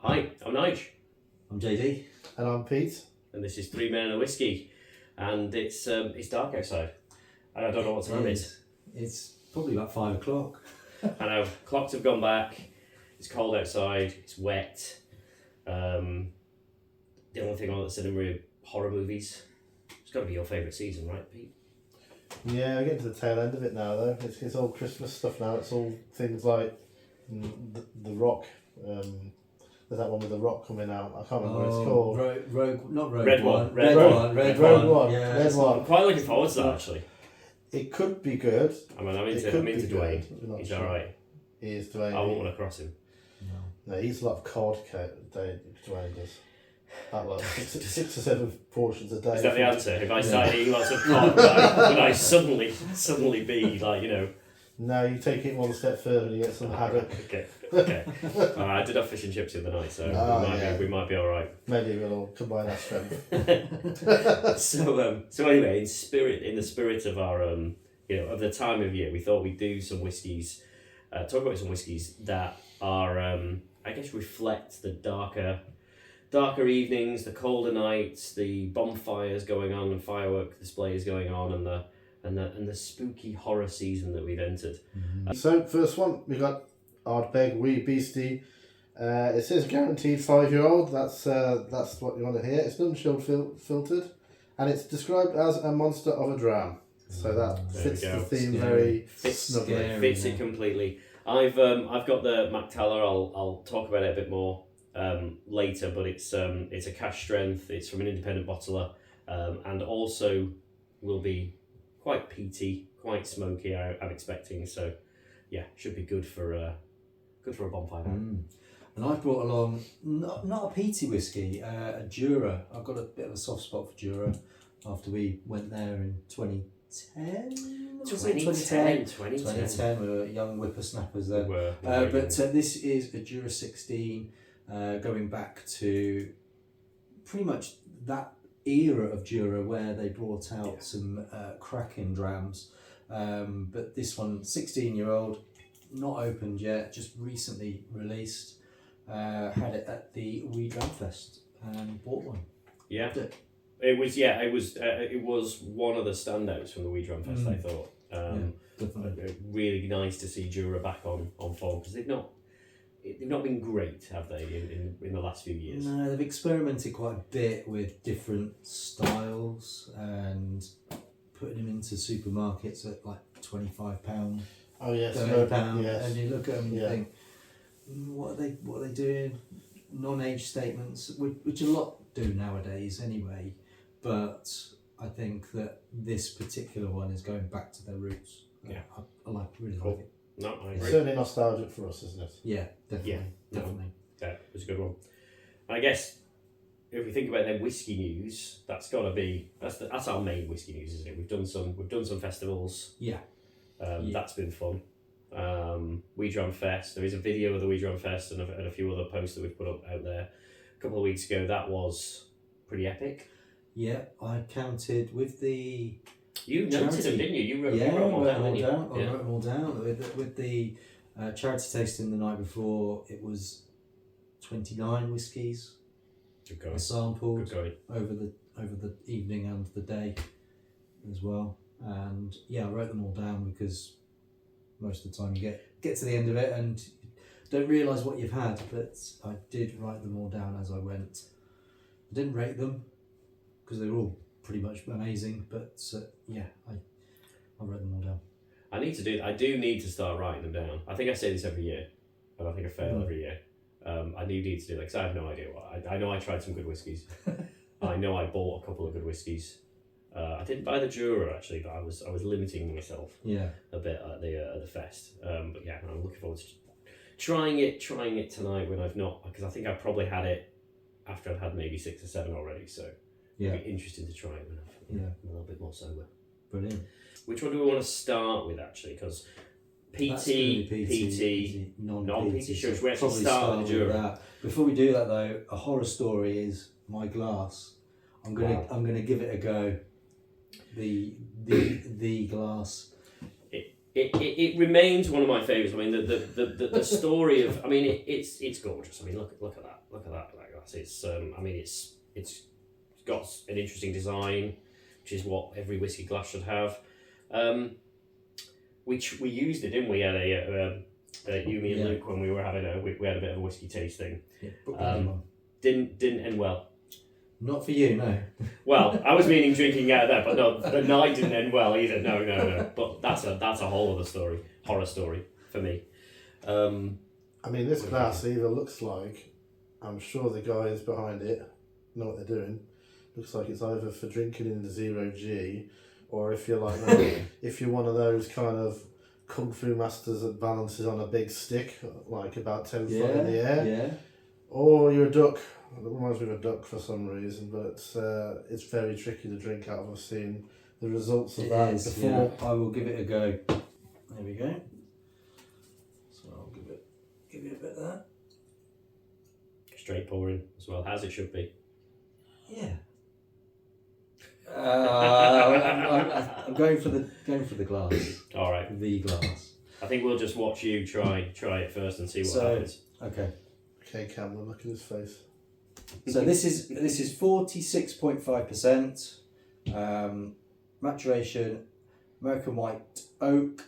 Hi, I'm Nige. I'm JD. And I'm Pete. And this is 3 Men and a Whiskey. And it's dark outside. And I don't know what time it is. It's probably about 5 o'clock. I know, clocks have gone back. It's cold outside. It's wet. The only thing on at the cinema are horror movies. It's got to be your favourite season, right, Pete? Yeah, we're getting to the tail end of it now, though. It's all Christmas stuff now. It's all things like the Rock. There's that one with the Rock coming out. I can't remember what it's called. Red One. Red One. I'm quite looking forward to that, actually. It could be good. I'm into Dwayne. He's sure. alright. He is Dwayne. I won't want to cross him. No, he eats a lot of cod, Dwayne does. About like 6 or 7 portions a day. Is that the answer? If I started eating lots of cod, would I suddenly be like, you know... No, you take it one step further and you get some haddock. Okay. I did have fish and chips the other night, so we might be all right. Maybe we'll all combine our strength. So anyway, in the spirit of our of the time of year, we thought we'd do some whiskies, talk about some whiskies that are I guess reflect the darker evenings, the colder nights, the bonfires going on and firework displays going on, and the spooky horror season that we've entered. So first one, we got Ardbeg Wee Beastie. It says guaranteed 5-year-old. That's what you want to hear. It's non-chilled filtered, and it's described as a monster of a dram. So that fits the theme very snugly. Fits it completely. I've got the Mac-Talla. I'll talk about it a bit more later, but it's a cash strength. It's from an independent bottler, and also will be quite peaty, quite smoky. I'm expecting, so yeah, should be good for a bonfire night. And I've brought along not a peaty whiskey, a Jura. I've got a bit of a soft spot for Jura after we went there in 2010. 2010. We were young whippersnappers then. But this is a Jura 16, going back to pretty much that era of Jura where they brought out some cracking drams, but this one 16-year-old, not opened yet, just recently released. Had it at the Wee Dram Fest and bought one. It was one of the standouts from the Wee Dram Fest. I thought definitely really nice to see Jura back on form, because they've not been great, have they, in the last few years? No, they've experimented quite a bit with different styles and putting them into supermarkets at like £25. Oh yes, £30, yes. And you look at them and you think, what are they doing? Non-age statements, which a lot do nowadays anyway. But I think that this particular one is going back to their roots. Yeah, I really like it. No, I agree. It's certainly nostalgic for us, isn't it? Yeah, definitely. Yeah, it was a good one. I guess if we think about their whiskey news, that's got to be that's our main whiskey news, isn't it? We've done some festivals. Yeah. That's been fun. Wee Dram Fest. There is a video of the Wee Dram Fest and a few other posts that we've put up out there a couple of weeks ago. That was pretty epic. Yeah, I counted with the. You noted them, didn't you? You wrote them all down. I wrote them all down. With the charity tasting the night before, it was 29 whiskies. Good going. Sampled over the evening and the day as well. And yeah, I wrote them all down because most of the time you get to the end of it and don't realise what you've had, but I did write them all down as I went. I didn't rate them because they were all pretty much amazing, but I wrote them all down. I do need to start writing them down. I think I say this every year, and I think I fail every year. I do need to do that because I have no idea what. I know I tried some good whiskies. I know I bought a couple of good whiskies. I didn't buy the Jura actually, but I was limiting myself a bit at the fest. But yeah, I'm looking forward to trying it tonight when I've not, because I think I probably had it after I've had maybe 6 or 7 already. So it'll be interesting to try it when I'm a little bit more sober. Brilliant. Which one do we want to start with actually? Because PT, non-PT. Sure, we actually start with the Jura. Before we do that though, a horror story is my glass. I'm gonna give it a go. The glass. it remains one of my favourites. I mean, the story of, I mean, it's gorgeous. I mean, look at that, like that. It's it's got an interesting design, which is what every whiskey glass should have. Which we used it, didn't we? At you, me, and Luke, when we were having we had a bit of a whiskey tasting. Yeah, didn't end well. Not for you, no. Well, I was meaning drinking out of that, but no, the night didn't end well either. No. But that's a whole other story, horror story for me. I mean, this glass either looks like, I'm sure the guys behind it know what they're doing. Looks like it's either for drinking in the 0G, or if you're like if you're one of those kind of kung fu masters that balances on a big stick, like about 10 foot in the air. Yeah. Or you're a duck. It reminds me of a duck for some reason, but it's very tricky to drink out of. I've seen the results of that before. Yeah. I will give it a go. There we go. So I'll give you a bit of that. Straight pouring as well, as it should be. Yeah. I'm going for the glass. All right. The glass. I think we'll just watch you try it first and see what happens. Okay. Okay, Cameron, look at his face. So this is 46.5%, maturation, American white oak,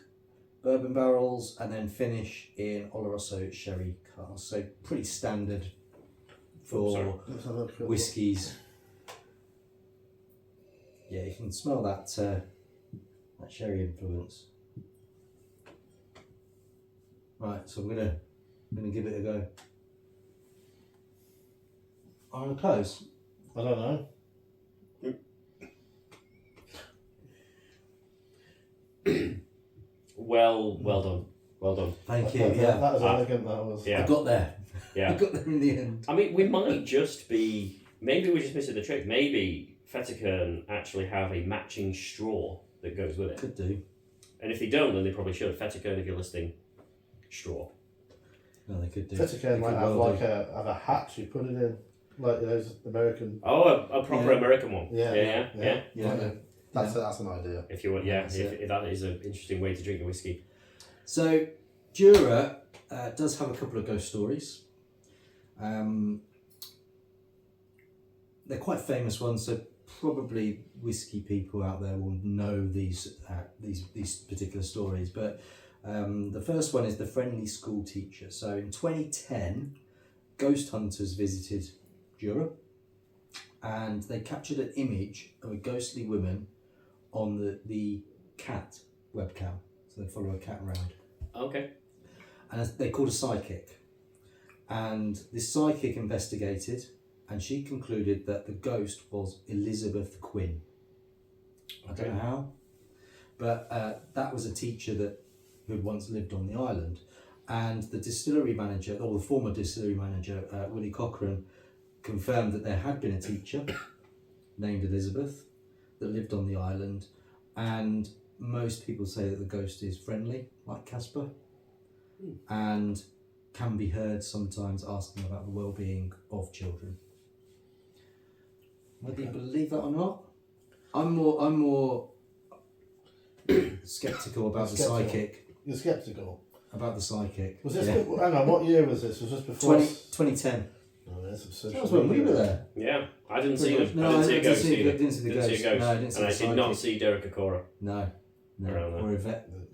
bourbon barrels, and then finish in Oloroso sherry cask. So pretty standard for whiskies. Yeah, you can smell that that sherry influence. Right, so I'm gonna give it a go. I'm close. I don't know. Well done. Thank you. That was elegant. That was. Yeah. I got there. Yeah. I got there in the end. I mean, we might just be. Maybe we're just missing the trick. Maybe Fetterkern actually have a matching straw that goes with it. Could do. And if they don't, then they probably should. Fetterkern, if you're listening, straw. No, they could do. Fetterkern might have have a hat you put it in, like those American. Oh, a proper American one. Yeah. That's an idea. If you want, if that is an interesting way to drink a whiskey. So, Jura does have a couple of ghost stories. They're quite famous ones, so probably whiskey people out there will know these particular stories. But the first one is the friendly school teacher. So in 2010, ghost hunters visited Jura, and they captured an image of a ghostly woman on the cat webcam. So they follow a cat around. Okay. And they called a psychic. And this psychic investigated, and she concluded that the ghost was Elizabeth Quinn. I don't know how, but that was a teacher who had once lived on the island. And the distillery manager, or the former distillery manager, Willie Cochran, confirmed that there had been a teacher named Elizabeth that lived on the island, and most people say that the ghost is friendly, like Casper, and can be heard sometimes asking about the well-being of children. Whether you believe that or not, I'm more sceptical about the psychic. You're sceptical about the psychic. Was this? Hang on, what year was this? Was this before 2010? Oh, that's absurd. That was when we were there. Yeah, I didn't see them. No, I didn't see a ghost either. Didn't see the ghost. See a ghost. No, I didn't see and the I did not see Derek Okora. No. Around there.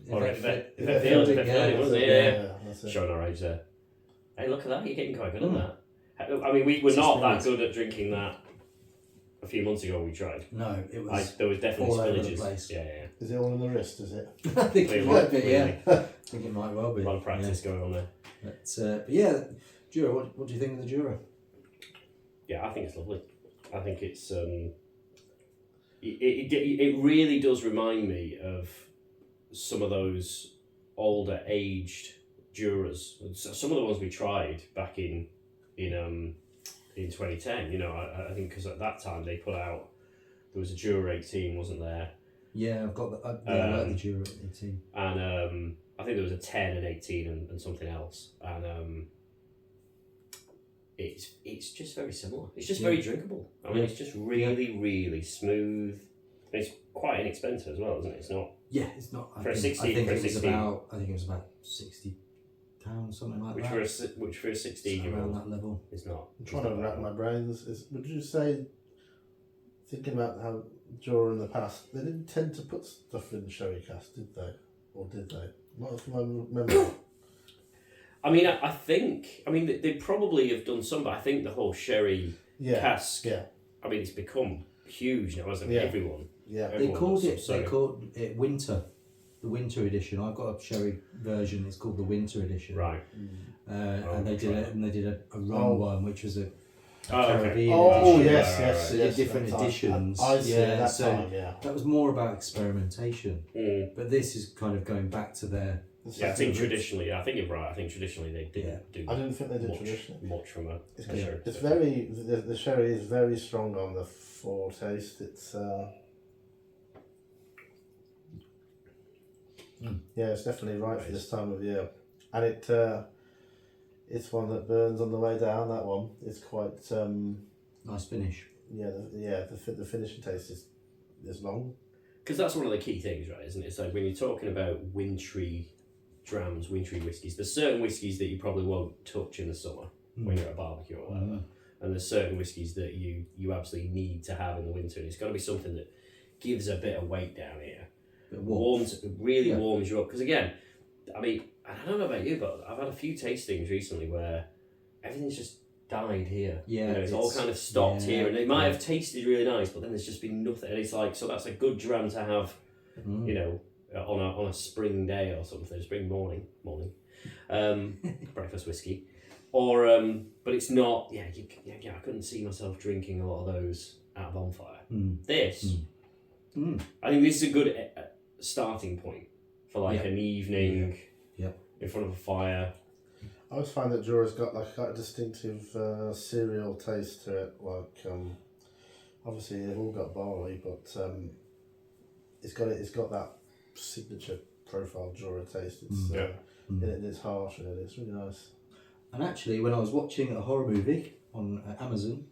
Or Yvette Fielding, wasn't it? Yeah. That's it. Showing our age there. Hey, look at that! You're getting quite good at that. I mean, we were not that good at drinking that. A few months ago, we tried. No, it was. There was definitely all over the spillages. place. Yeah. Is it all in the wrist? Is it? I think it might be. Yeah. Clearly. I think it might well be. A lot of practice going on there. But yeah, Jura. What do you think of the Jura? Yeah, I think it's lovely. I think it's it really does remind me of some of those older aged Juras. Some of the ones we tried back in 2010. You know, I think because at that time they put out, there was a Jura 18, wasn't there? Yeah, I've got the I like the Jura 18. And I think there was a 10 and 18 and something else. And it's just very similar. It's just very drinkable. I mean, it's just really, really smooth. It's quite inexpensive as well, isn't it? It's not Yeah, it's not. For a 16, I think for a it was 16. about. I think it was about £60, something like Which that. for a 16-year-old around that level. is not. I'm trying to wrap my brains. Would you say, thinking about how Jura in the past, they didn't tend to put stuff in sherry cask, did they? Or did they? Not from my memory. I mean, I think. I mean, they probably have done some, but I think the whole sherry cask. Yeah. I mean, it's become huge now, hasn't it? Yeah. Everyone. Yeah. They called it. So, They called it winter. The winter edition. I've got a sherry version. It's called the winter edition. right. And they did a rum one, which was a Caribbean Oh, edition. yes. They did different editions. I see that so time, yeah. that was more about experimentation. Mm. But this is kind of going back to their. Yeah, I think traditionally, I think you're right. I think traditionally they didn't do. I didn't think they did traditionally. much from a sherry. It's very the sherry is very strong on the foretaste. It's yeah, it's definitely right for this time of year, and it's one that burns on the way down. That one, it's quite Nice finish. Yeah, the finishing taste is long. Because that's one of the key things, right? Isn't it? It's like when you're talking about wintry drams, wintry whiskies. There's certain whiskies that you probably won't touch in the summer when you're at a barbecue or whatever, and there's certain whiskies that you absolutely need to have in the winter. And it's got to be something that gives a bit of weight down here. Warms you up. Because again, I mean, I don't know about you, but I've had a few tastings recently where everything's just died here. Yeah, you know, it's all kind of stopped here, and it might have tasted really nice, but then there's just been nothing. And it's like, so that's a good dram to have, you know, on a spring day or something, spring morning, breakfast whiskey, or but it's not. Yeah, I couldn't see myself drinking a lot of those at a bonfire. This, I think this is a good starting point for like an evening in front of a fire. I always find that Jura's got like quite a distinctive cereal taste to it. Like obviously they've all got barley, but it's got that signature profile Jura taste. It's it's harsh and it's really nice. And actually, when I was watching a horror movie on Amazon,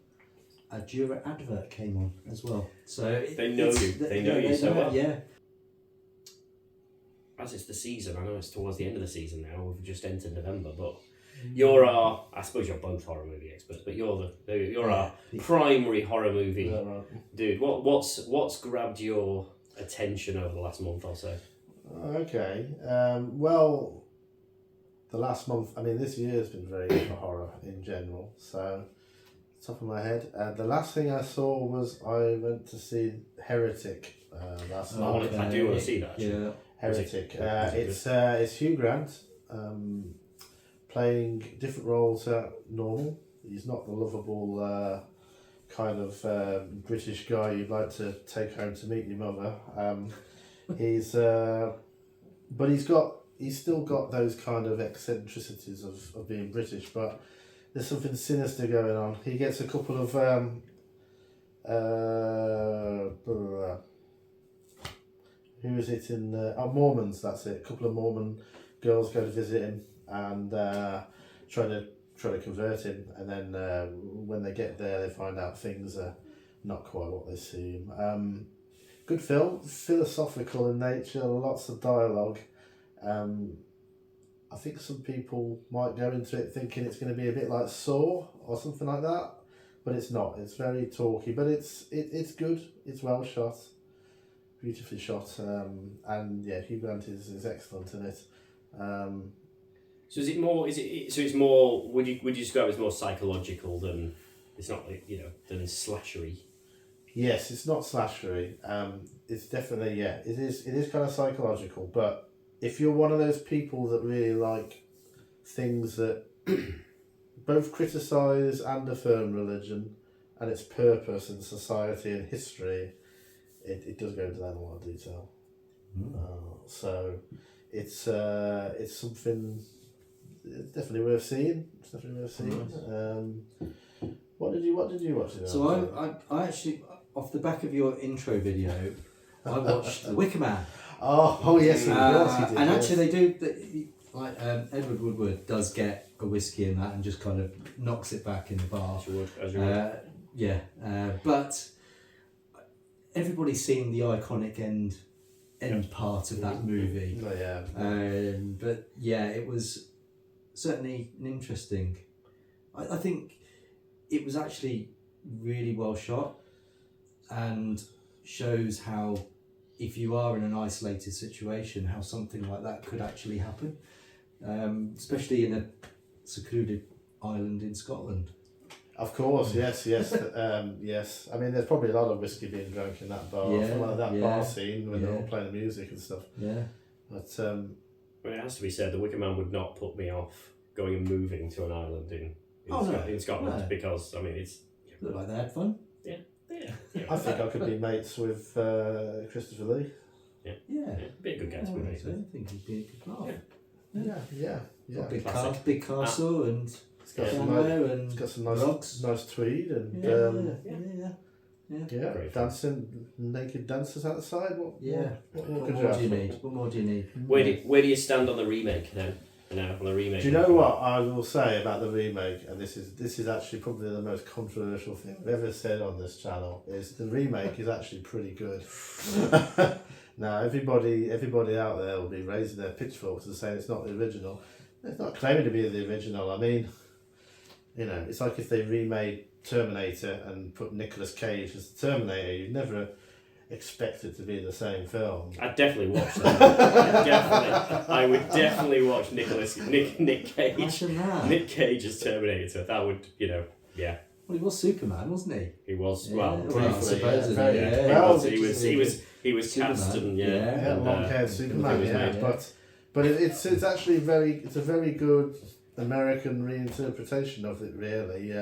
a Jura advert came on as well. So they know you. They know you so well. Yeah. As it's the season, I know it's towards the end of the season now. We've just entered November, but I suppose you're both horror movie experts, but you're our primary horror movie dude. What's grabbed your attention over the last month or so? Okay, well, the last month. I mean, this year has been very good for horror in general. So, top of my head, the last thing I saw was I went to see Heretic last night. I do want to see that. Actually. Yeah. Heretic. It's Hugh Grant playing different roles at normal. He's not the lovable kind of British guy you'd like to take home to meet your mother. But he's still got those kind of eccentricities of being British, but there's something sinister going on. He gets a couple of who is it in Mormons? That's it. A couple of Mormon girls go to visit him and try to convert him, and then when they get there, they find out things are not quite what they seem. Good film, philosophical in nature, lots of dialogue. I think some people might go into it thinking it's going to be a bit like Saw or something like that, but it's not. It's very talky, but it's good. It's well shot. Beautifully shot, and yeah, Hugh Grant is excellent in it. So is it more? So it's more? Would you describe it as more psychological than it's not than slashery? Yes, it's not slashery. It's definitely it is kind of psychological. But if you're one of those people that really like things that both criticise and affirm religion and its purpose in society and history. It does go into that in a lot of detail. So it's something. It's definitely worth seeing. What did you watch? So I actually, off the back of your intro video, I watched The Wicker Man. Oh yes, of course he did. And actually, they do like Edward Woodward does get a whiskey in that and just kind of knocks it back in the bar. As you would. But everybody's seen the iconic end end part of that movie. Oh, yeah. But yeah, it was certainly an interesting. I think it was actually really well shot, and shows how, if you are in an isolated situation, how something like that could actually happen, especially in a secluded island in Scotland. Of course, yes. Yes. I mean, there's probably a lot of whiskey being drunk in that bar, bar scene when they're all playing the music and stuff. Yeah. But it has to be said, the Wicker Man would not put me off going and moving to an island in Scotland, because I mean it's looked like they had fun. Yeah. I think I could be mates with Christopher Lee. Yeah. Be a good guy to be mates with. I think he'd be a good laugh. Yeah. Big castle and. It's got some nice tweed and dancing, naked dancers outside. What more do you need? Where do you stand on the remake now? On the remake. Do you know what I will say about the remake? And this is actually probably the most controversial thing I've ever said on this channel. Is the remake is actually pretty good. Now everybody out there will be raising their pitchforks and saying it's not the original. It's not claiming to be the original. I mean, you know, it's like if they remade Terminator and put Nicolas Cage as the Terminator. You'd never expect it to be the same film. I'd definitely watch that. I would definitely watch Nick Cage. Imagine that. Nick Cage as Terminator. That would, yeah. Well, he was Superman, wasn't he? He was, he was cast and long-haired Superman, but it's actually a very good American reinterpretation of it, really.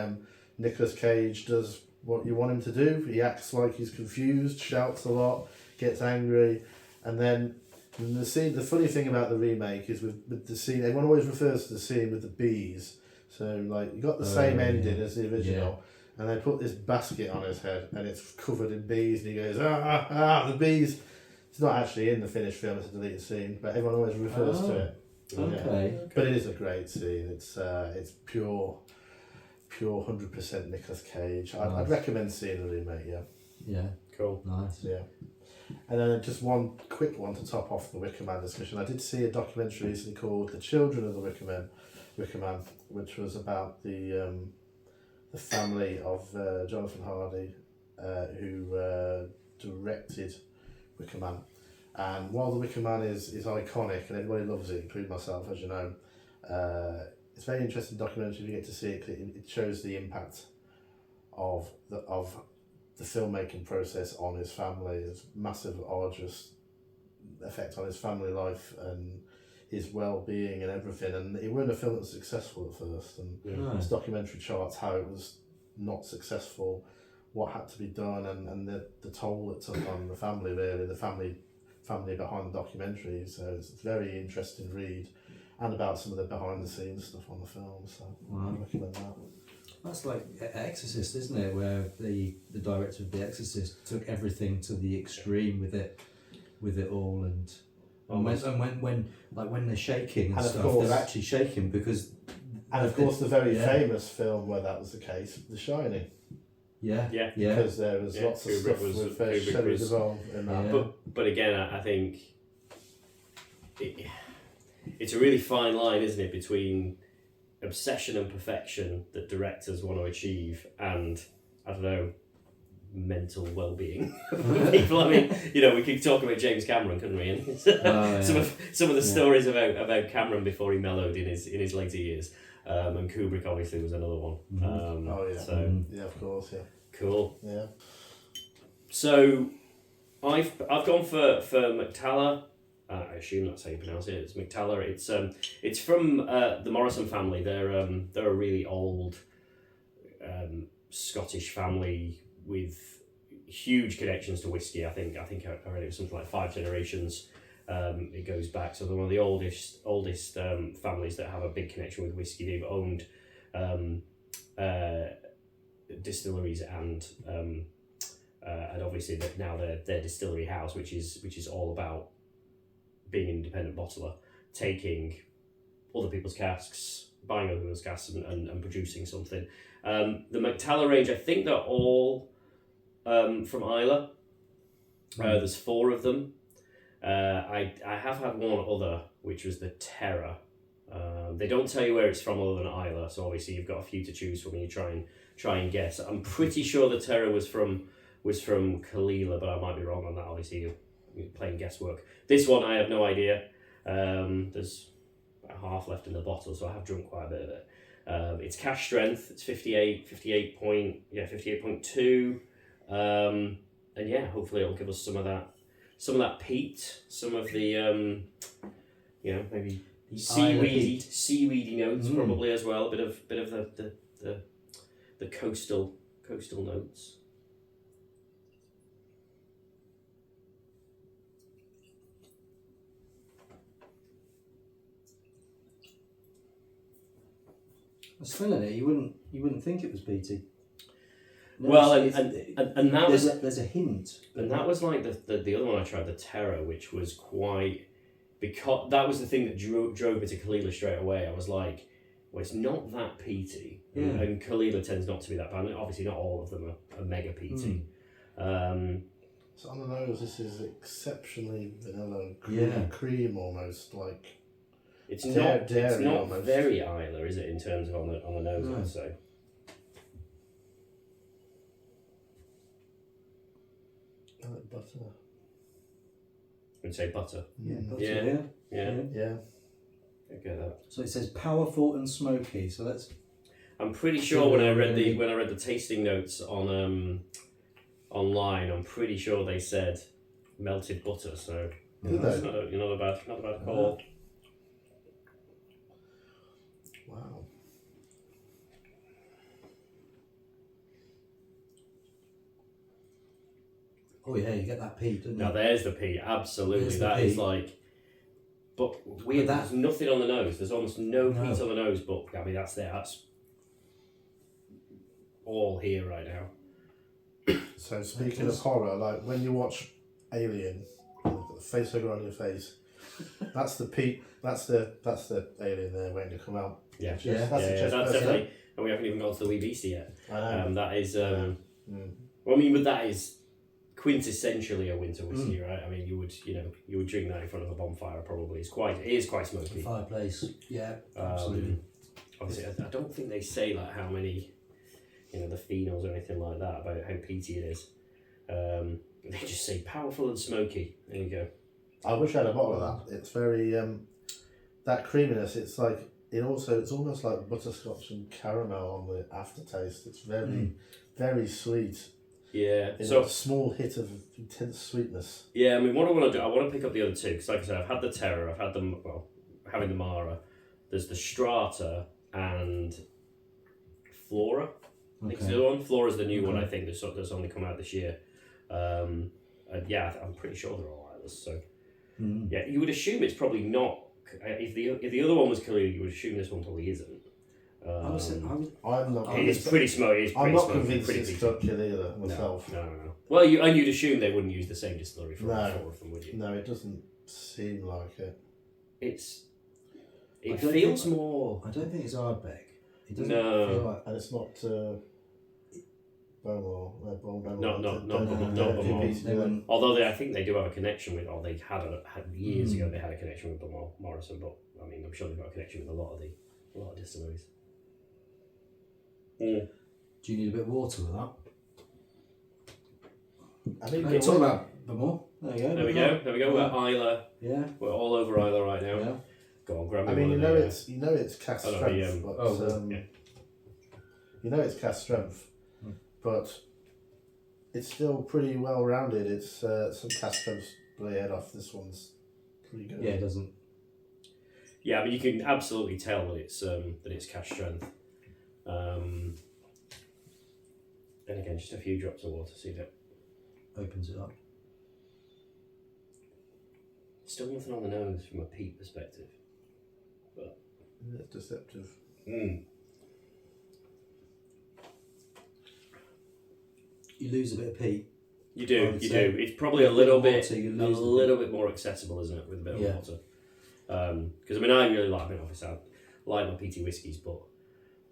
Nicolas Cage does what you want him to do. He acts like he's confused, shouts a lot, gets angry, and then the scene. The funny thing about the remake is with the scene. Everyone always refers to the scene with the bees. So like you got the same ending as the original, and they put this basket on his head, and it's covered in bees, and he goes the bees. It's not actually in the finished film; it's a deleted scene, but everyone always refers to it. Okay. But it is a great scene. It's pure 100% Nicolas Cage. Nice. I'd recommend seeing the remake. Yeah. Cool. Nice. Yeah. And then just one quick one to top off the Wicker Man discussion. I did see a documentary recently called "The Children of the Wicker Man," which was about the family of Jonathan Hardy, who directed Wicker Man. And while the Wicker Man is iconic and everybody loves it, including myself, as you know, it's a very interesting documentary. If you get to see it, it shows the impact of the filmmaking process on his family. It's massive, arduous effect on his family life and his well-being and everything. And it weren't a film that was successful at first. And this documentary charts how it was not successful, what had to be done, and the toll it took on the family, really, the family behind the documentary. So it's a very interesting read, and about some of the behind the scenes stuff on the film. So I recommend that. That's like Exorcist, isn't it? Where the director of The Exorcist took everything to the extreme with it all, and when they're shaking and stuff, they're actually shaking because. And of course, the very famous film where that was the case, The Shining. Yeah. Because there was lots of stuff with Shelley Duvall in that. But again, I think it's a really fine line, isn't it, between obsession and perfection that directors want to achieve and, I don't know, mental well-being of people. I mean, we could talk about James Cameron, couldn't we? And some of the stories about Cameron before he mellowed in his later years. And Kubrick obviously was another one. Yeah, of course, yeah. Cool. Yeah. So, I've gone for Mac-Talla. I assume that's how you pronounce it. It's Mac-Talla. It's from the Morrison family. They're a really old Scottish family with huge connections to whiskey. I think I read it was something like 5 generations. It goes back, so they're one of the oldest families that have a big connection with whiskey. They've owned distilleries and obviously now their distillery house, which is all about being an independent bottler, taking other people's casks, buying other people's casks and producing something. The Mac-Talla range, I think they're all from Islay. There's 4 of them. I have had one other, which was the Terror. They don't tell you where it's from other than Islay, so obviously you've got a few to choose from and you try and guess. I'm pretty sure the Terror was from Kalila, but I might be wrong on that. Obviously you're playing guesswork. This one I have no idea. There's about half left in the bottle, so I have drunk quite a bit of it. It's cash strength. It's 58.2. And yeah, hopefully it'll give us some of that peat, some of the maybe seaweedy notes probably as well. A bit of the coastal notes. I was smelling it. You wouldn't think it was peaty. No, Well, and that was there's a hint. and that was like the other one I tried, the Terror, which was quite, because that was the thing that drove me to Kalila straight away. I was like, well, it's not that peaty, and Kalila tends not to be that bad. Obviously, not all of them are mega peaty. So on the nose, this is exceptionally vanilla, cream almost like. It's not almost. very Islay, is it, in terms of on the nose? I'd say. I like butter. I'd say butter. Yeah, butter, Yeah. I get that. So it says powerful and smoky. So that's. I'm pretty sure when I read the tasting notes on online, I'm pretty sure they said melted butter. So it's not a bad call. Wow. Oh yeah, you get that peat, don't you? Now there's the peat. Absolutely, that is like. But weird. There's nothing on the nose. There's almost no peat on the nose. But I mean, that's there. That's all here right now. So speaking of horror, like when you watch Alien, you've got the face hugger on your face. That's the peat. That's the alien there waiting to come out. Yeah, That's definitely. And we haven't even got to the Wee Beastie yet. I know. That is. Well, I mean, but that is quintessentially a winter whiskey, right? I mean, you would drink that in front of a bonfire. Probably it is quite smoky. Fireplace, absolutely. Obviously, I don't think they say like how many, the phenols or anything like that about how peaty it is. They just say powerful and smoky. There you go. I wish I had a bottle of that. It's very that creaminess. It's like it's almost like butterscotch and caramel on the aftertaste. It's very very sweet. Yeah. So a small hit of intense sweetness. Yeah, I mean, what I want to do, I want to pick up the other two because, like I said, I've had the Terror, I've had having the Mara. There's the Strata and Flora. I think it's the other one. Flora's the new one. I think that's only come out this year. And yeah, I'm pretty sure they're all Islas. So yeah, you would assume it's probably not. If the other one was Kalila, you would assume this one probably isn't. I'm not. It's pretty smoky. I'm not convinced it's Kalila myself. No. Well, you'd assume they wouldn't use the same distillery for all four of them, would you? No, it doesn't seem like it. It feels more. I don't think it's Ardbeg. It doesn't feel like. And it's not. Bowmore. Not Bowmore. Although I think they do have a connection with, or they had years ago. They had a connection with Bowmore Morrison, but I mean, I'm sure they've got a connection with a lot of distilleries. Do you need a bit of water with that? I mean, you're talking about Bowmore. There you go. There we go. We're Islay. Yeah. We're all over Islay right now. Yeah. Go on, grab me I mean, one. it's cast strength, it's cast strength, but it's still pretty well rounded. It's some cast strengths play head off. This one's pretty good. Yeah, it doesn't. Yeah, I mean, you can absolutely tell that it's cash strength. And again, just a few drops of water, see if it opens it up. Still nothing on the nose from a peat perspective, but it's deceptive. You lose a bit of peat. You do. It's probably a little bit more accessible, isn't it, with a bit of water? Because I mean, I really like. Obviously, I like my peaty whiskies, but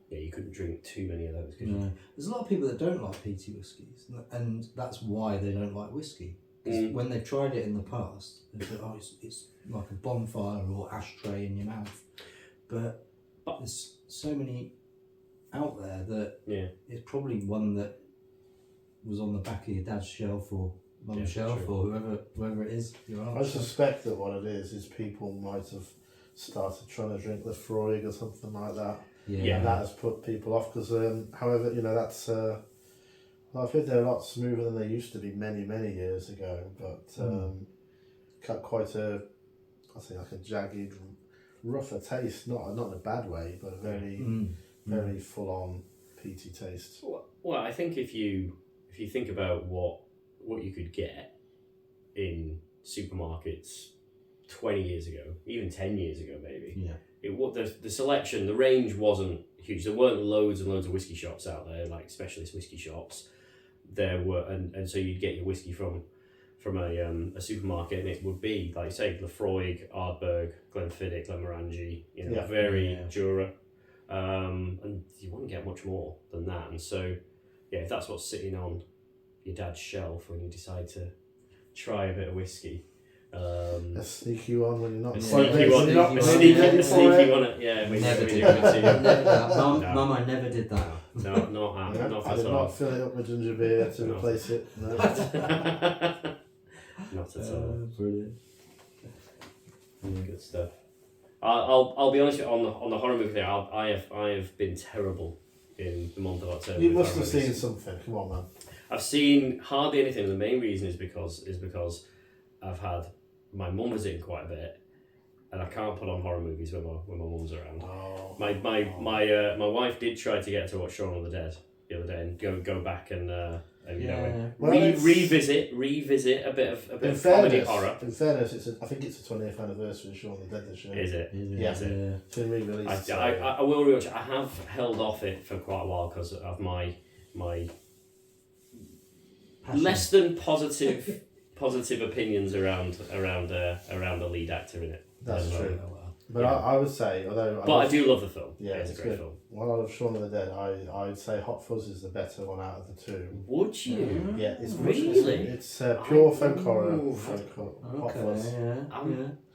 yeah, you couldn't drink too many of those. No. There's a lot of people that don't like peaty whiskies, and that's why they don't like whiskey. When they've tried it in the past, they said, "Oh, it's like a bonfire or ashtray in your mouth," but there's so many out there that it's probably one that was on the back of your dad's shelf or mum's shelf or whoever it is. I suspect that what it is people might have started trying to drink Lefroy or something like that. Yeah. And that has put people off because, however, that's. I've heard they're a lot smoother than they used to be many years ago, but got quite a, I think like a jagged, rougher taste. Not in a bad way, but a very full on peaty taste. Well, I think if you think about what you could get in supermarkets 20 years ago, even 10 years ago, maybe. The selection, the range wasn't huge. There weren't loads and loads of whiskey shops out there, like specialist whiskey shops. There were, and so you'd get your whiskey from a supermarket, and it would be like say Lefroy, Ardbeg, Glenfiddich, Glenmorangie, very Jura, and you wouldn't get much more than that. And so, if that's what's sitting on your dad's shelf when you decide to try a bit of whiskey. A sneaky one when you're not. A sneaky one. A sneaky one. Yeah, we never did. Mum, I never did that. No, not at I did all. not fill it up with ginger beer to replace it. No. Not at all. Brilliant. Good stuff. I'll be honest with you, on the horror movie thing. I have been terrible in the month of October. You must have seen something. Come on, man. I've seen hardly anything. And the main reason is because I've had my mum visiting quite a bit, and I can't put on horror movies when my mum's around. Oh. My wife did try to get to watch Shaun of the Dead the other day and go back and revisit a bit of comedy horror. In fairness, I think it's the 20th anniversary of Shaun of the Dead this year. Is it? Yeah. It's been re-released. I will rewatch it. I have held off it for quite a while because of my Passion. less than positive opinions around the lead actor in it. That's true. But I would say, I do love the film. Yeah, it's a great film. While I love Shaun of the Dead, I'd say Hot Fuzz is the better one out of the two. Would you? Yeah, it's really. It's pure folk horror. Hot Okay, Fuzz.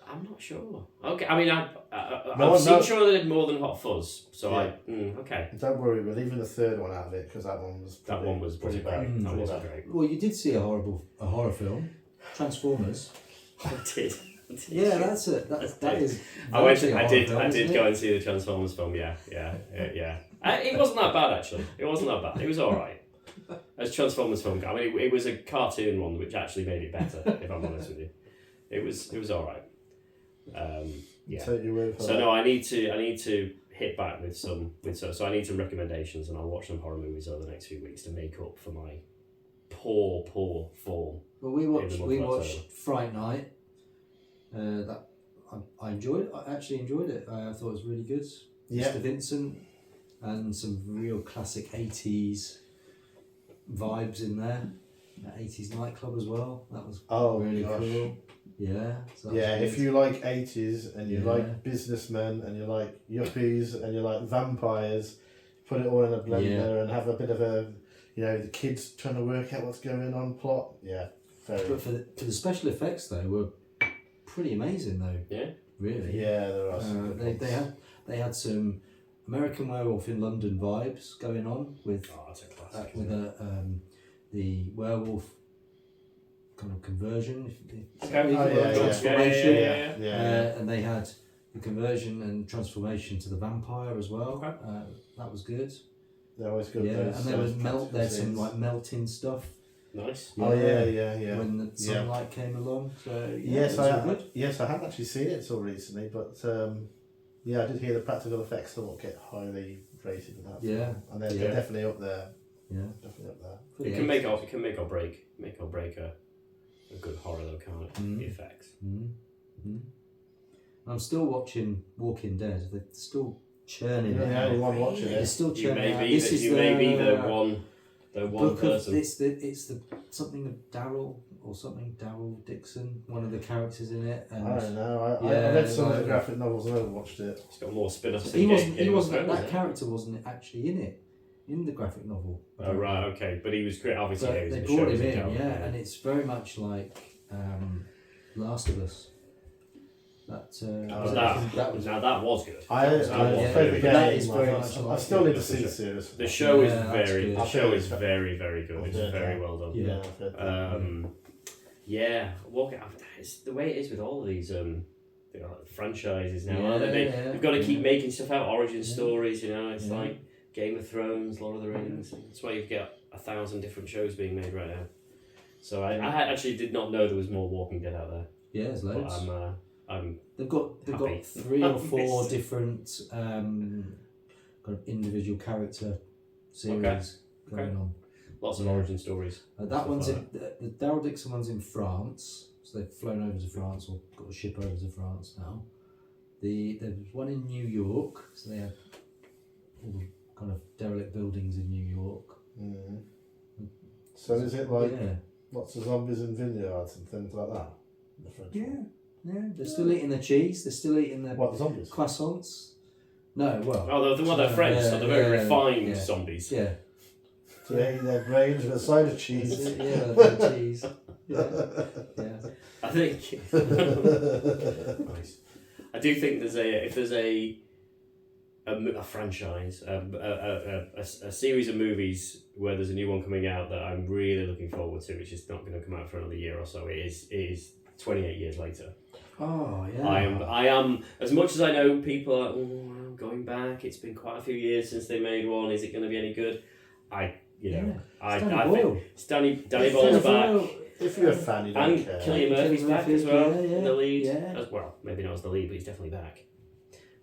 I'm not sure. Okay, I mean, I've seen Shaun of the Dead more than Hot Fuzz, so okay. Don't worry, we're leaving the third one out of it because that one was pretty bad. That wasn't great. Well, you did see a horror film, Transformers. I did. Yeah, that's it. That is. I did go and see the Transformers film. Yeah. It wasn't that bad actually. It wasn't that bad. It was all right. As Transformers film, I mean, it was a cartoon one, which actually made it better. If I'm honest with you, it was all right. So no, I need to hit back with some. So I need some recommendations, and I'll watch some horror movies over the next few weeks to make up for my poor form. Well, we watched Fright Night. That I enjoyed. I actually enjoyed it. I thought it was really good. Yeah. Mr. Vincent and some real classic 80s vibes in there. That 80s nightclub as well. That was really cool. Yeah. So if you like 80s and you like businessmen and you like yuppies and you like vampires, put it all in a blender and have a bit of a, the kids trying to work out what's going on plot. Yeah, very. But for the special effects though were pretty amazing though. Yeah. Really. Yeah, there are some. They had some American Werewolf in London vibes going on with that's a classic. with the werewolf kind of conversion, transformation. And they had the conversion and transformation to the vampire as well. Okay. That was good. They're always good. Yeah, and there was there's some like melting stuff. Nice. Yeah. When the sunlight came along, so yes, I haven't actually seen it until recently, but I did hear the practical effects don't get highly rated in that. Yeah, and they're definitely up there. Yeah, definitely up there. It can make or break a good horror though, can't it? The effects. I'm still watching Walking Dead. They're still churning. You're the only one watching it. They're still churning. You may be the one person. It's the something of Daryl or something. Daryl Dixon, one of the characters in it. And I don't know. I read some of the graphic novels and I never watched it. It's got more spin-offs. He wasn't. That character wasn't actually in it. in the graphic novel. Oh right, okay, but he was great. Obviously, But he was they in the brought shows him and in, down, yeah, and it's very much like Last of Us. That was that was good. I played the game. That is very much I like still need it. to see the series. The show is that's very, good. the show is very, very good. It's Yeah. very well done. Yeah. Yeah, it's the way it is with all of these franchises now, aren't they? They've got to keep making stuff out, origin stories. It's like Game of Thrones, Lord of the Rings. That's why you get 1,000 different shows being made right now. So I actually did not know there was more Walking Dead out there. Yeah, there's loads. But They've got happy. 3 or 4 different kind of individual character series going on. Lots of origin stories. That one's in the Daryl Dixon one's in France, so they've flown over to France or got a ship over to France now. There's one in New York, so they have all the kind of derelict buildings in New York. Mm. So is it like lots of zombies in vineyards and things like that? The French one? Yeah. They're still eating the cheese. They're still eating the What, the zombies? croissants. No, well. Oh, they're French, so they're very refined zombies. Yeah. So they eat their brains with a side of cheese. Yeah, the cheese. Yeah. I think. Nice. I do think if there's a franchise, a series of movies where there's a new one coming out that I'm really looking forward to, which is not going to come out for another year or so. It is 28 years later. Oh yeah. I am as much as I know people are going back. It's been quite a few years since they made one. Is it going to be any good? I think it's Danny Boyle's back. If you're a fan, you don't and care. Cillian Murphy's back as well in the lead. Yeah. As well, maybe not as the lead, but he's definitely back.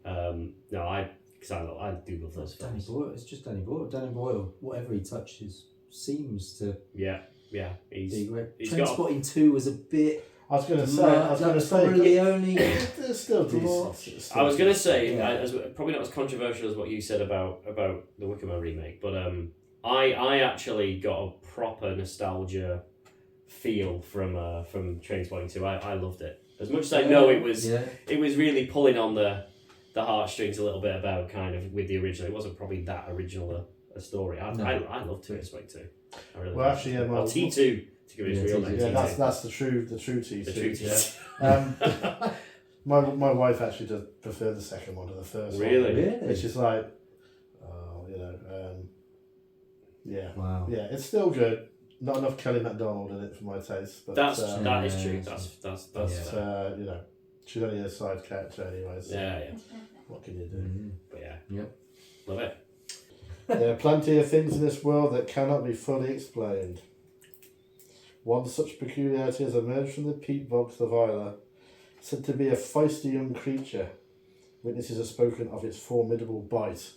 Because I do love those Danny films. Boyle. It's just Danny Boyle. Danny Boyle. Whatever he touches seems to Yeah. be great. He's Trainspotting 2 was a bit. I was going to say, probably the only. It's still decent. I was going to say, probably not as controversial as what you said about the Wicker Man remake, but I actually got a proper nostalgia feel from Trainspotting 2. I loved it. As much as I know it was really pulling on the heartstrings a little bit about kind of with the original. It wasn't probably that original a story. I loved Trainspotting 2. I really Well, actually, T2 to give it its real name. Yeah, that's the true T2. The true T2. My wife actually does prefer the second one to the first one. Really? Which is like, Wow. Yeah, it's still good. Not enough Kelly MacDonald in it for my taste, but that is true. That's she's only a side character anyway. So yeah. what can you do? Mm-hmm. But yeah, Yep. love it. There are plenty of things in this world that cannot be fully explained. One such peculiarity has emerged from the peat bogs of Isla, said to be a feisty young creature. Witnesses have spoken of its formidable bite.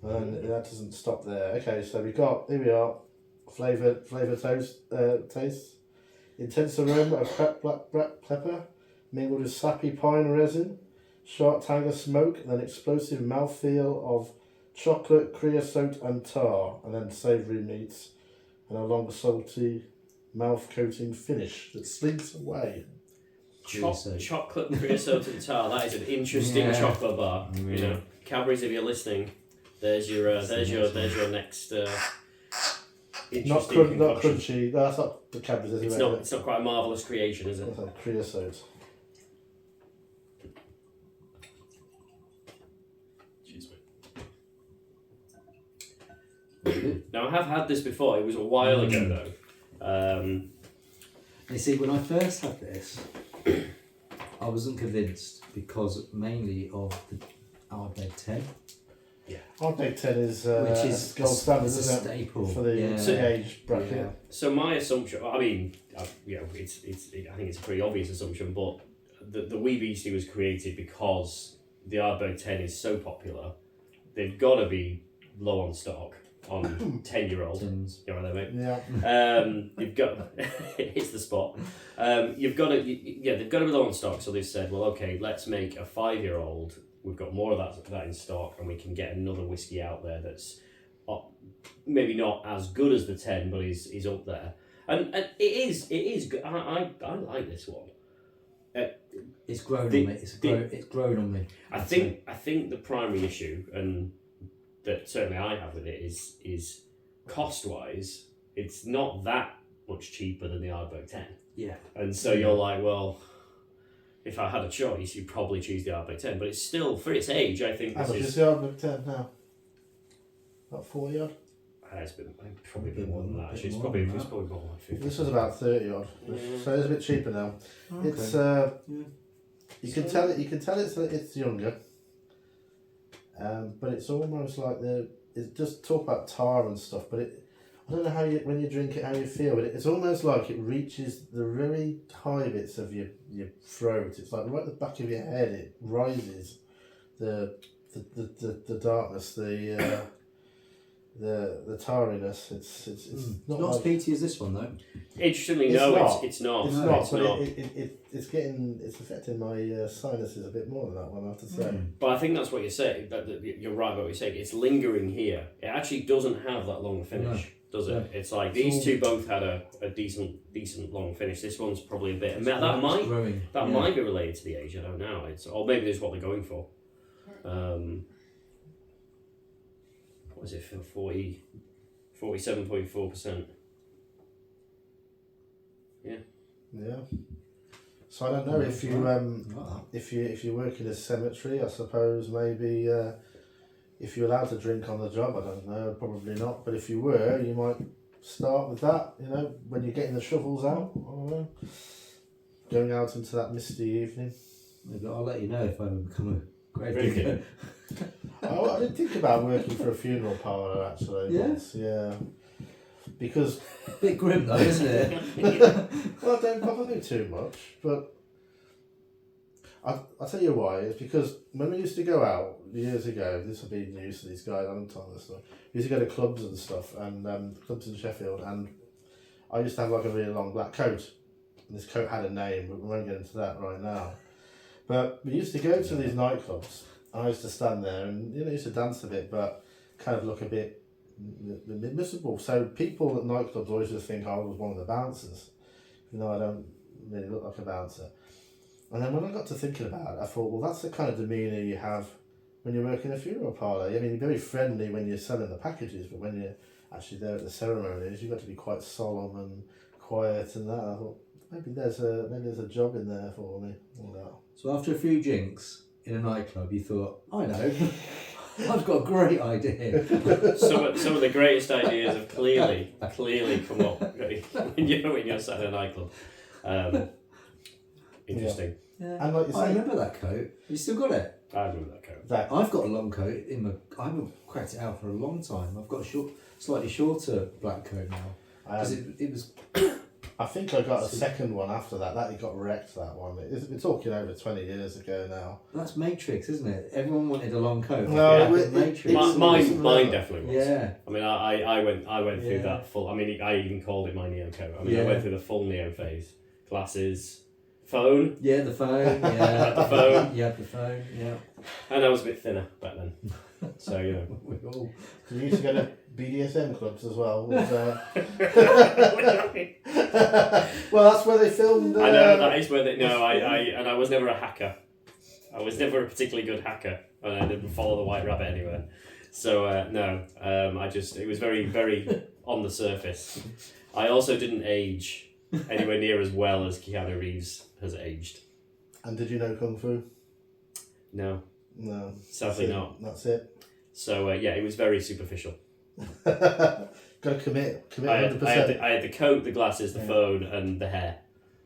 And that doesn't stop there. Okay, so here we are, flavour taste. Intense aroma of cracked black pepper, mingled with sappy pine resin, sharp tang of smoke, and an explosive mouthfeel of chocolate, creosote and tar, and then savoury meats, and a long salty mouth-coating finish that slinks away. Chocolate, creosote and tar. That is an interesting chocolate bar. Yeah. You know, Cadbury's, if you're listening, there's your next. Not crunchy. That's not the Cadbury's. It's not quite a marvellous creation, is it? It's like creosote. Excuse me. Now I have had this before. It was a while ago though. You see, when I first had this, I wasn't convinced because mainly of the Ardbeg 10. Yeah. Ardbeg 10 is which is gold standard, is a isn't staple it? For the age bracket. Yeah. So my assumption, I mean, I think it's a pretty obvious assumption, but the Wee Beastie was created because the Ardbeg 10 is so popular. They've got to be low on stock on 10-year-old. You know what I mean? Yeah. You've got it's the spot. They've got to be low on stock. So they've said, well, okay, let's make a 5-year-old. We've got more of that in stock, and we can get another whiskey out there that's maybe not as good as the 10, but is up there. And it is good. I like this one. It's grown on me. It's grown on me. I think the primary issue, and that certainly I have with it is cost wise, it's not that much cheaper than the Ardbeg 10. Yeah. And so you're like, well, if I had a choice, you'd probably choose the Ardbeg 10. But it's still, for its age, I think How this much is... is the Ardbeg 10 now? About 40 odd? It's been probably a bit more than that. Actually, it's probably more like 50. This was about 30 odd, so it's a bit cheaper now. Okay. It's you can tell it's younger, but it's almost like it's just talk about tar and stuff. But I don't know when you drink it how you feel, but it's almost like it reaches the very high bits of your throat. It's like right at the back of your head. It rises the darkness, the tariness. It's not as peaty as this one though. Interestingly, it's no, not. it's not. It's not. It's but not. It's affecting my sinuses a bit more than that one, I have to say. But I think that's what you're saying. That you're right about what you're saying. It's lingering here. It actually doesn't have that long finish, does it? No. It's like these two both had a decent long finish. This one's probably a bit. And that might be related to the age. I don't know. Or maybe this is what they're going for. What was it for 47.4%? Yeah. Yeah. So I don't know if you work in a cemetery, I suppose maybe if you're allowed to drink on the job, I don't know, probably not. But if you were, you might start with that. You know, when you're getting the shovels out, I don't know, going out into that misty evening. Maybe I'll let you know if I ever become a great drinker. I did think about working for a funeral parlour actually. Yeah. Once, yeah. Because a bit grim though, isn't it? Well, I don't bother me too much, but I'll tell you why. It's because when we used to go out years ago, this will be news to these guys, I don't tell this stuff. We used to go to clubs and stuff, and clubs in Sheffield, and I used to have like a really long black coat. And this coat had a name, but we won't get into that right now. But we used to go to these nightclubs. I used to stand there and used to dance a bit, but kind of look a bit miserable. So people at nightclubs always just think I was one of the bouncers, even though I don't really look like a bouncer. And then when I got to thinking about it, I thought, well, that's the kind of demeanour you have when you work in a funeral parlour. I mean, you're very friendly when you're selling the packages, but when you're actually there at the ceremonies, you've got to be quite solemn and quiet and that. I thought maybe there's a job in there for me. So after a few drinks in a nightclub, you thought, I know, I've got a great idea. Some of the greatest ideas have clearly come up when you're sat in a nightclub. Interesting. Yeah. And like you say, I remember that coat. Have you still got it? I remember that coat. I've got a long coat in my. I haven't cracked it out for a long time. I've got a slightly shorter black coat now. Because it was. I think I got a second one after that. That it got wrecked. That one. We're talking over 20 years ago now. That's Matrix, isn't it? Everyone wanted a long coat. No, Matrix. Mine definitely was. Yeah. I mean, I went through that full. I mean, I even called it my neon coat. I mean, I went through the full neon phase. Glasses, phone. Yeah, the phone. Yeah. I had the phone. You had the phone. Yeah. And I was a bit thinner back then. So You used to go to BDSM clubs as well. Well, that's where they filmed. I know that is where they. No, I was never a hacker. I was never a particularly good hacker, and I didn't follow the White Rabbit anywhere. So no, it was very, very on the surface. I also didn't age anywhere near as well as Keanu Reeves has aged. And did you know Kung Fu? No. No. Sadly not. That's it. So it was very superficial. Got to commit 100%. I had the coat, the glasses, the phone, and the hair.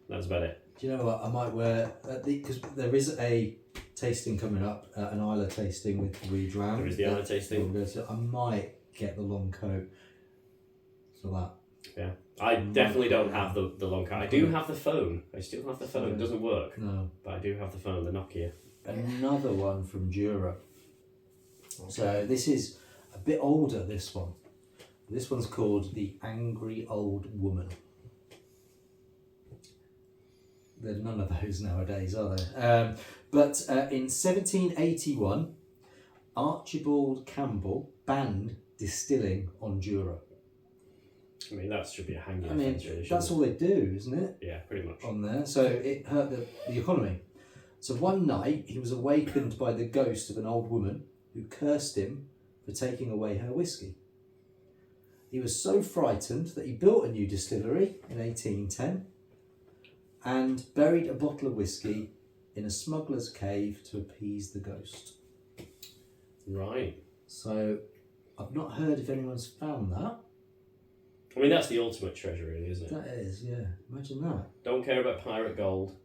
That was about it. Do you know what I might wear? Because there is a tasting coming up, an Isla tasting with Drams. There is the Isla tasting. So I might get the long coat for that. Yeah. I definitely don't have the long coat. I do have the phone. I still have the phone. It doesn't work. No. But I do have the phone, the Nokia. Another one from Jura. Okay. So this is a bit older, this one. This one's called The Angry Old Woman. There's none of those nowadays, are there? But in 1781, Archibald Campbell banned distilling on Jura. I mean, that should be a hanging offence, really, that's all they do, isn't it? Yeah, pretty much. On there. So it hurt the economy. So one night, he was awakened by the ghost of an old woman who cursed him for taking away her whisky. He was so frightened that he built a new distillery in 1810 and buried a bottle of whisky in a smuggler's cave to appease the ghost. Right. So I've not heard if anyone's found that. I mean, that's the ultimate treasure, really, isn't it? That is, yeah. Imagine that. Don't care about pirate gold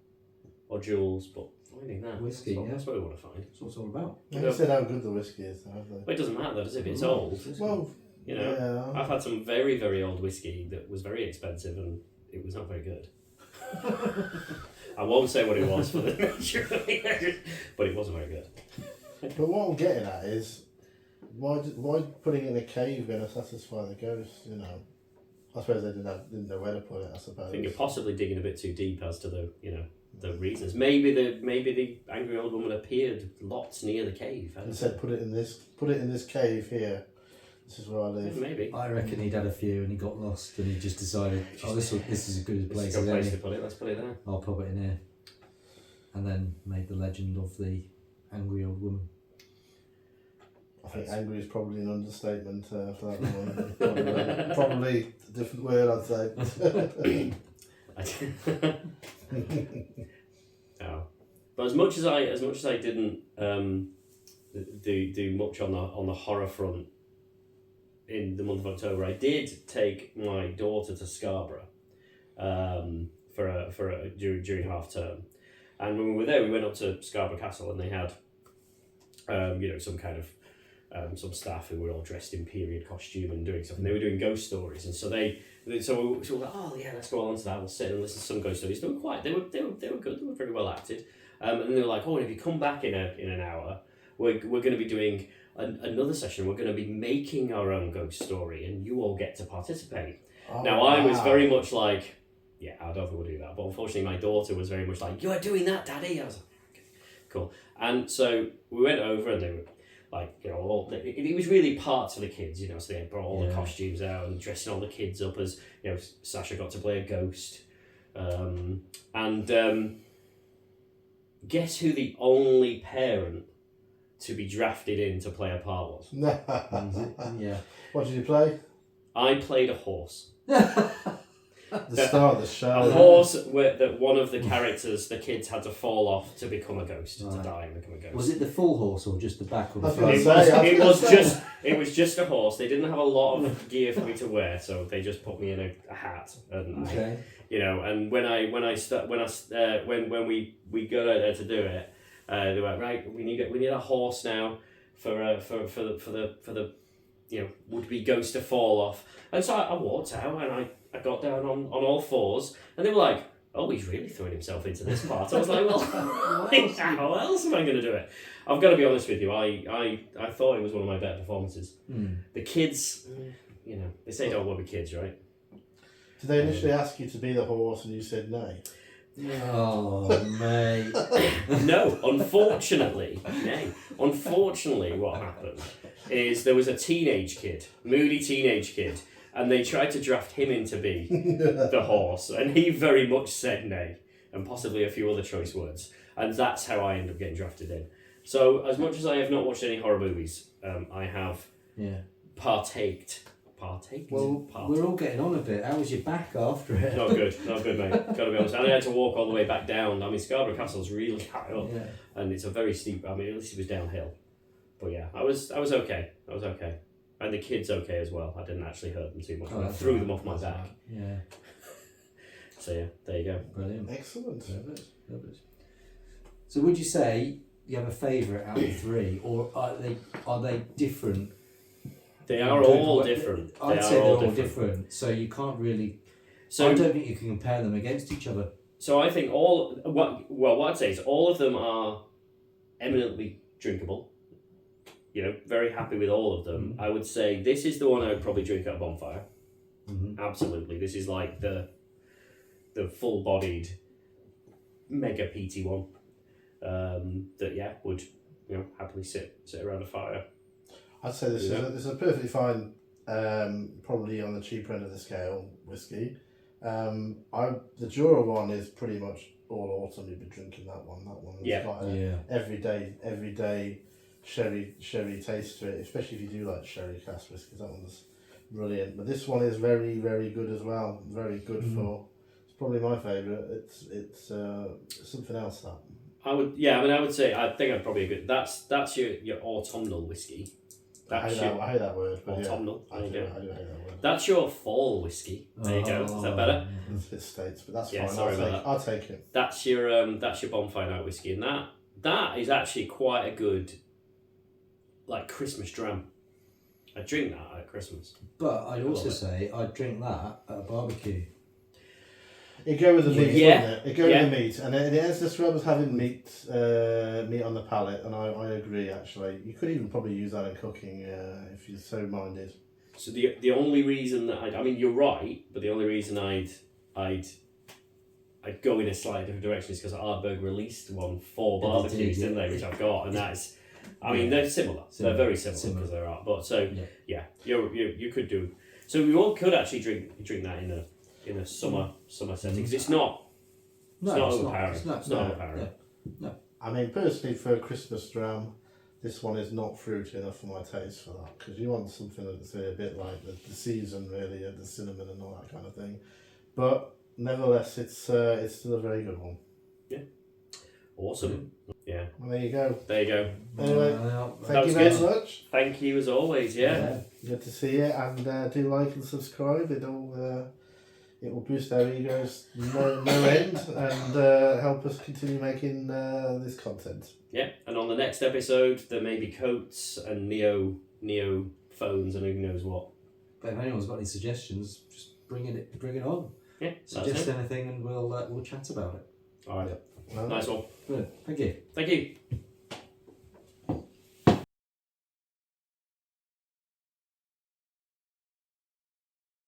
or jewels, but finding that. Whiskey, that's what we want to find. That's what it's all about. You haven't said how good the whiskey is, have they? Well, it doesn't matter, does it? If it's old. Well, You know, yeah. I've had some very, very old whiskey that was very expensive and it was not very good. I won't say what it was for the but it wasn't very good. But what I'm getting at is, why putting it in a cave going to satisfy the ghost? You know, I suppose they didn't know where to put it. I suppose. I think you're possibly digging a bit too deep as to the reasons. Maybe the angry old woman appeared lots near the cave. And said, put it in this cave here. This is where I live. Yeah, maybe. I reckon he'd had a few and he got lost and he just decided, this is as good a place It's a as good place any. to put it. Let's put it there. I'll pop it in here. And then made the legend of the angry old woman. I think angry is probably an understatement for that one. Probably a different word, I'd say. No. But as much as I didn't do much on the horror front in the month of October, I did take my daughter to Scarborough during half term, and when we were there, we went up to Scarborough Castle, and they had some kind of some staff who were all dressed in period costume and doing stuff, and they were doing ghost stories, and so we were like, oh yeah, let's go on to that. We'll sit and listen to some ghost stories. They were good. They were very well acted. And then they were like, oh, and if you come back in an hour, we're going to be doing another session. We're going to be making our own ghost story, and you all get to participate. Oh, now, I was very much like, yeah, I don't think we'll do that. But unfortunately, my daughter was very much like, you're doing that, Daddy. I was like, okay, cool. And so we went over, and they were like, it was really parts for the kids, so they brought all the costumes out and dressing all the kids up as, Sasha got to play a ghost. Guess who the only parent to be drafted in to play a part was? Yeah. What did you play? I played a horse. The star of the show. A horse that one of the characters, the kids had to fall off to become a ghost, to die and become a ghost. Was it the full horse or just the back or the front? It was just a horse. They didn't have a lot of gear for me to wear, so they just put me in a hat and and when we got out there to do it, they were like, right, we need a horse now for the would be ghost to fall off. And so I walked out and I got down on all fours, and they were like, oh, he's really throwing himself into this part. I was like, well, how else am I going to do it? I've got to be honest with you, I thought it was one of my better performances. The kids, they say don't work with kids, right? Did they initially ask you to be the horse and you said no? Oh, mate. No, unfortunately, what happened is there was a moody teenage kid, and they tried to draft him in to be the horse, and he very much said nay, and possibly a few other choice words, and that's how I ended up getting drafted in. So, as much as I have not watched any horror movies, I have partaked. Well, we're all getting on a bit. How was your back after it? Not good, mate. Gotta be honest. And I had to walk all the way back down. I mean, Scarborough Castle's really high up, and it's a very steep. I mean, at least it was downhill. But yeah, I was okay. And the kids okay as well. I didn't actually hurt them too much. I threw them off my back. Right. Yeah. So yeah, there you go. Brilliant. Excellent. Perfect. So would you say you have a favourite out of three, or are they different? They are all different. I'd say they're all different. So you can't really. So I don't think you can compare them against each other. So I think what I'd say is all of them are eminently drinkable. Very happy with all of them. I would say this is the one I would probably drink at a bonfire. Absolutely, this is like the full-bodied mega peaty one that would happily sit around a fire. I'd say this is a perfectly fine, probably on the cheaper end of the scale, whiskey. The Jura one is pretty much all autumn. You'd be drinking that one. That one is quite everyday sherry taste to it, especially if you do like sherry cask whiskies. That one's brilliant. But this one is very, very good as well. Very good for. It's probably my favourite. It's something else that. I would say I think I'd probably agree. That's your autumnal whiskey. I hate that word. But autumnal. Yeah, I do hate that word. That's your fall whiskey. There you go. Is that better? It's a bit states, but that's Yeah, fine. sorry about that. I'll take it. That's your bonfire night whiskey, and that is actually quite a good, like, Christmas dram. I drink that at Christmas. But I'd also say I'd drink that at a barbecue. It goes with the meat, Yeah. doesn't it? It goes with the meat, and it has described as having meat on the palate, and I agree. Actually, you could even probably use that in cooking if you're so minded. So the only reason that I mean you're right, but the only reason I'd go in a slightly different direction is because Ardbeg released one for barbecues, didn't they? Which I've got, and that's. I mean, they're similar. They're very similar because they're art. But so you could do. So we all could actually drink that in a summer setting because it's not. It's not overpowering. It's not overpowering. No. I mean, personally, for a Christmas dram, this one is not fruity enough for my taste for that, because you want something that's a bit like the season, really, the cinnamon and all that kind of thing. But nevertheless, it's still a very good one. Yeah. Awesome. Yeah. Well, there you go. There you go. Anyway, thank you very much. Thank you as always. Yeah. Good to see you, and do like and subscribe. It will boost our egos no end, and help us continue making this content. Yeah, and on the next episode there may be coats and neo phones and who knows what. But if anyone's got any suggestions, just bring it on. Yeah, suggest anything, and we'll chat about it. All right. Well, Nice one. Good. Thank you. Thank you.